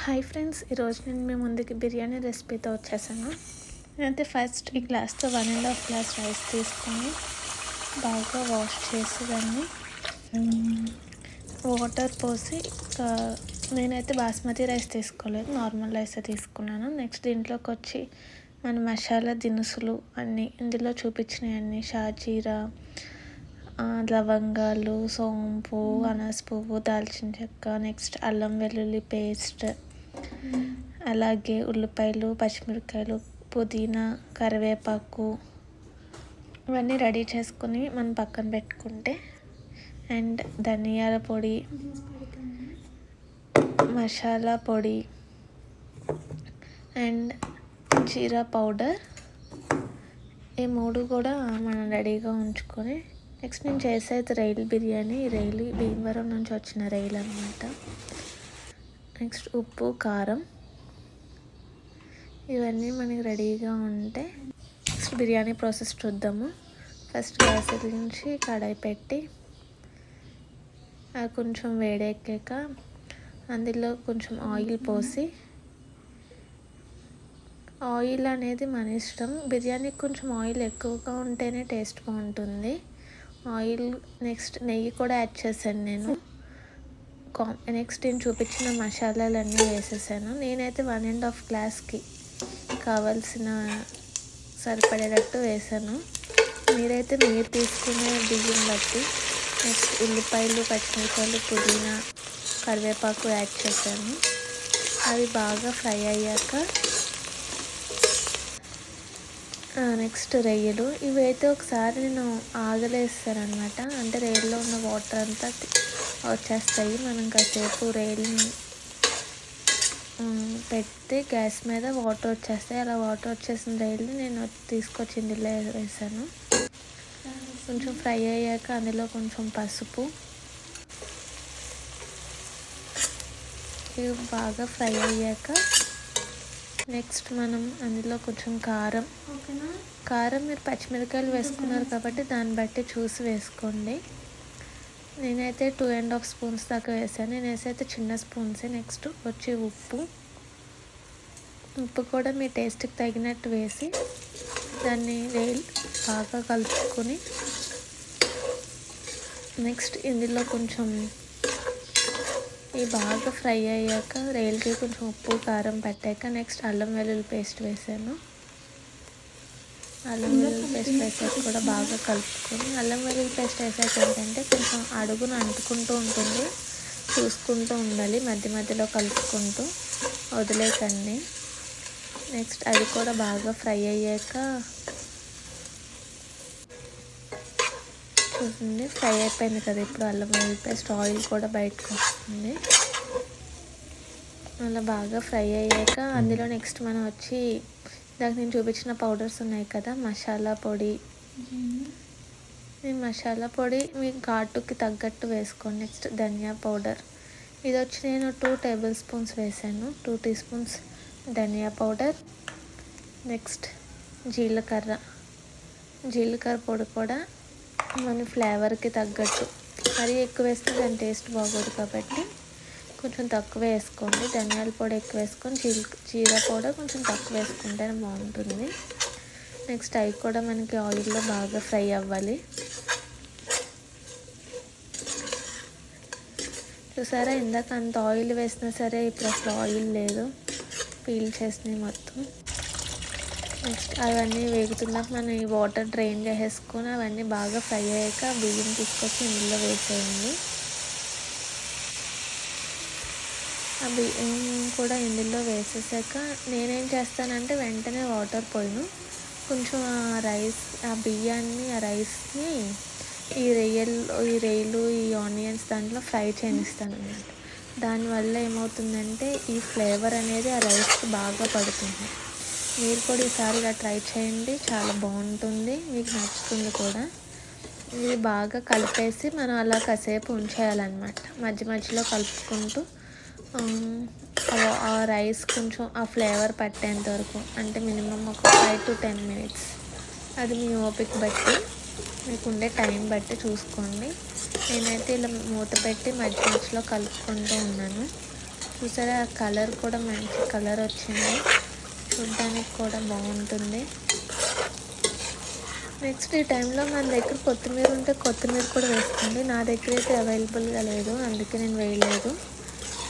Hi friends, ఈరోజు నేను మీ ముందుకి బిర్యానీ రెసిపీతో వచ్చేసాను. నేనైతే ఫస్ట్ ఈ గ్లాస్తో 1.5 గ్లాస్ రైస్ తీసుకొని బాగా వాష్ చేసి దాన్ని వాటర్ పోసి నేనైతే బాస్మతి రైస్ తీసుకోలేదు, నార్మల్ రైస్ తీసుకున్నాను. నెక్స్ట్ దీంట్లోకి వచ్చి మన మసాలా దినుసులు అన్నీ ఇందులో చూపించినవన్నీ షాజీరా, లవంగాలు, సోంపు, అనాస పువ్వు, దాల్చిన చెక్క, నెక్స్ట్ అల్లం వెల్లుల్లి పేస్ట్, అలాగే ఉల్లిపాయలు, పచ్చిమిరపకాయలు, పుదీనా, కరివేపాకు ఇవన్నీ రెడీ చేసుకొని మనం పక్కన పెట్టుకుంటే, అండ్ ధనియాల పొడి, మసాలా పొడి అండ్ జీరా పౌడర్, ఈ మూడు కూడా మనం రెడీగా ఉంచుకొని, నెక్స్ట్ నేను చేసేది రైల్ బిర్యానీ. రైలు భీమవరం నుంచి వచ్చిన రైలు అనమాట. నెక్స్ట్ ఉప్పు, కారం ఇవన్నీ మనకి రెడీగా ఉంటే నెక్స్ట్ బిర్యానీ ప్రాసెస్ చూద్దాము. ఫస్ట్ గ్యాస్ వెలిగించి కడాయి పెట్టి అది కొంచెం వేడెక్కాక అందులో కొంచెం ఆయిల్ పోసి, ఆయిల్ అనేది మన ఇష్టం, బిర్యానీకి కొంచెం ఆయిల్ ఎక్కువగా ఉంటేనే టేస్ట్ బాగుంటుంది. ఆయిల్ నెక్స్ట్ నెయ్యి కూడా యాడ్ చేశాను నేను. నెక్స్ట్ నేను చూపించిన మసాలాలన్నీ వేసేసాను. నేనైతే 1.5 గ్లాస్కి కావాల్సిన సరిపడేటట్టు వేసాను. మీరైతే మీరు తీసుకునే బియ్యం బట్టి నెక్స్ట్ ఉల్లిపాయలు, పచ్చిమిరపకాయలు, పుదీనా, కరివేపాకు యాడ్ చేశాను. అవి బాగా ఫ్రై అయ్యాక నెక్స్ట్ రొయ్యలు ఇవైతే ఒకసారి నేను ఆగలేస్తాను అనమాట. అంటే రొయ్యల్లో ఉన్న వాటర్ అంతా వచ్చేస్తాయి. మనం కాసేపు రొయ్యలని పెడితే గ్యాస్ మీద వాటర్ వచ్చేస్తాయి. అలా వాటర్ వచ్చేసిన రొయ్యలు నేను తీసుకొచ్చి ఇందులో వేసాను. కొంచెం ఫ్రై అయ్యాక అందులో కొంచెం పసుపు, ఇవి బాగా ఫ్రై అయ్యాక నెక్స్ట్ మనం అందులో కొంచెం కారం మీరు పచ్చిమిరపకాయలు వేసుకున్నారు కాబట్టి దాన్ని బట్టి చూసి వేసుకోండి. నేనైతే 2.5 స్పూన్స్ దాకా వేసాను. నేను వేసైతే చిన్న స్పూన్సే. నెక్స్ట్ వచ్చి ఉప్పు కూడా మీ టేస్ట్కి తగినట్టు వేసి దాన్ని బాగా కలుపుకొని నెక్స్ట్ ఇందులో కొంచెం ఇవి బాగా ఫ్రై అయ్యాక రైల్కి కొంచెం ఉప్పు, కారం పట్టాక నెక్స్ట్ అల్లం వెల్లుల్లి పేస్ట్ వేసాను. అల్లం వెల్లుల్లి పేస్ట్ వేసాక కూడా బాగా కలుపుకొని, అల్లం వెల్లుల్లి పేస్ట్ వేసాక ఏంటంటే కొంచెం అడుగును అంటుకుంటూ ఉంటుంది, చూసుకుంటూ ఉండాలి, మధ్య మధ్యలో కలుపుకుంటూ వదిలేకండి. నెక్స్ట్ అది కూడా బాగా ఫ్రై అయ్యాక చూడండి, ఫ్రై అయిపోయింది కదా. ఇప్పుడు అల్లం వెల్లుల్లి పేస్ట్ ఆయిల్ కూడా బయటకు వస్తుంది. అలా బాగా ఫ్రై అయ్యాక అందులో నెక్స్ట్ మనం వచ్చి ఇందాక నేను చూపించిన పౌడర్స్ ఉన్నాయి కదా, మసాలా పొడి, మసాలా పొడి మీ ఘాటుకి తగ్గట్టు వేసుకోండి. నెక్స్ట్ ధనియా పౌడర్, ఇది వచ్చి నేను 2 టేబుల్ స్పూన్స్ వేసాను. 2 టీ స్పూన్స్ ధనియా పౌడర్. నెక్స్ట్ జీలకర్ర పొడి కూడా మన ఫ్లేవర్కి తగ్గట్టు, మరీ ఎక్కువ వేస్తే దాని టేస్ట్ బాగోదు కాబట్టి కొంచెం తక్కువ వేసుకోండి. ధనియాల పొడి ఎక్కువ వేసుకొని జీరా పౌడర్ కొంచెం తక్కువ వేసుకుంటేనే బాగుంటుంది. నెక్స్ట్ అవి కూడా మనకి ఆయిల్లో బాగా ఫ్రై అవ్వాలి. చూసారా, ఇందాక అంత ఆయిల్ వేసినా సరే ఇప్పుడు అసలు ఆయిల్ లేదు, పీల్ చేసినాయి మొత్తం. నెక్స్ట్ అవన్నీ వేగుతున్నాక మనం ఈ వాటర్ డ్రైన్ చేసేసుకొని అవన్నీ బాగా ఫ్రై అయ్యాక బియ్యం తీసుకొచ్చి ఇందులో వేసేయండి. ఆ బియ్యం కూడా ఇందులో వేసేసాక నేనేం చేస్తానంటే వెంటనే వాటర్ పోయిను, కొంచెం ఆ బియ్యాన్ని, ఆ రైస్ని ఈ రొయ్యలు, ఈ ఆనియన్స్ దాంట్లో ఫ్రై చేయనిస్తాను అన్నమాట. దానివల్ల ఏమవుతుందంటే ఈ ఫ్లేవర్ అనేది ఆ రైస్కి బాగా పడుతుంది. మీరు కూడా ఈసారి ఇలా ట్రై చేయండి, చాలా బాగుంటుంది, మీకు నచ్చుతుంది కూడా. ఇది బాగా కలిపేసి మనం అలా కాసేపు ఉంచేయాలన్నమాట. మధ్య మధ్యలో కలుపుకుంటూ ఆ రైస్ కొంచెం ఆ ఫ్లేవర్ పట్టేంత వరకు, అంటే మినిమం ఒక 5 to 10 minutes. అది మీ ఓపిక బట్టి, మీకు ఉండే టైం బట్టి చూసుకోండి. నేనైతే ఇలా మూత పెట్టి మధ్య మధ్యలో కలుపుకుంటూ ఉన్నాను. చూసారా ఆ కలర్ కూడా మంచి కలర్ వచ్చింది, చూడ్డానికి కూడా బాగుంటుంది. నెక్స్ట్ ఈ టైంలో మన దగ్గర కొత్తిమీర ఉంటే కొత్తిమీర కూడా వేసుకోండి. నా దగ్గర అయితే అవైలబుల్గా లేదు, అందుకే నేను వేయలేదు.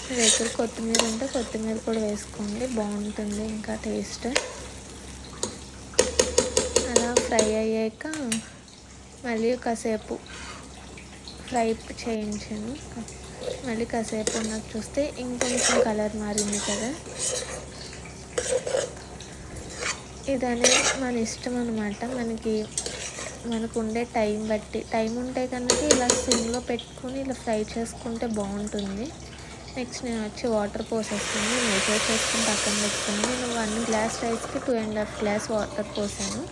మీ దగ్గర కొత్తిమీర ఉంటే కొత్తిమీర కూడా వేసుకోండి, బాగుంటుంది ఇంకా టేస్ట్. అలా ఫ్రై అయ్యాక మళ్ళీ కాసేపు ఫ్రై చేయించాను. మళ్ళీ కాసేపు నాకు చూస్తే ఇంకొంచెం కలర్ మారింది కదా. ఇదనేది మన ఇష్టం అనమాట. మనకు ఉండే టైం బట్టి, టైం ఉంటే కనుక ఇలా సిమ్లో పెట్టుకొని ఇలా ఫ్రై చేసుకుంటే బాగుంటుంది. నెక్స్ట్ నేను వచ్చి వాటర్ పోసేస్తాను, మెజర్ చేసుకుని పక్కన పెట్టుకుని. నేను 1 గ్లాస్ రైస్కి 2.5 గ్లాస్ వాటర్ పోసాను.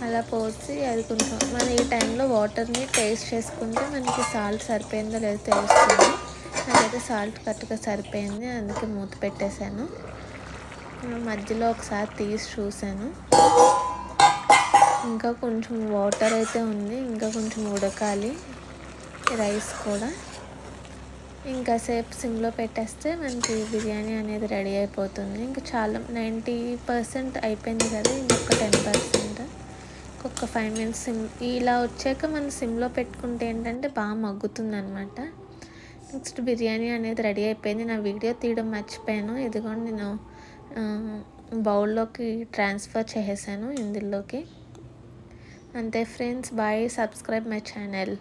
అలా పోసి అది కొంచెం మనం ఈ టైంలో వాటర్ని టేస్ట్ చేసుకుంటే మనకి సాల్ట్ సరిపోయిందో లేదో తెలుస్తుంది. నాకైతే సాల్ట్ కరెక్ట్గా సరిపోయింది, అందుకే మూత పెట్టేశాను. మధ్యలో ఒకసారి తీసి చూశాను, ఇంకా కొంచెం వాటర్ అయితే ఉంది, ఇంకా కొంచెం ఉడకాలి రైస్ కూడా. ఇంకా సేపు సిమ్లో పెట్టేస్తే మనకి బిర్యానీ అనేది రెడీ అయిపోతుంది. ఇంకా చాలా 90% అయిపోయింది కదా, ఇంకొక 10%, ఇంకొక 5 మినిట్స్ ఇలా వచ్చాక మనం సిమ్లో పెట్టుకుంటే ఏంటంటే బాగా మగ్గుతుంది అనమాట. నెక్స్ట్ బిర్యానీ అనేది రెడీ అయిపోయింది. నా వీడియో తీయడం మర్చిపోయాను, ఇదిగోండి నేను బౌల్లోకి ట్రాన్స్ఫర్ చేసేసాను ఇందులోకి. అంతే friends, bye. Subscribe my channel.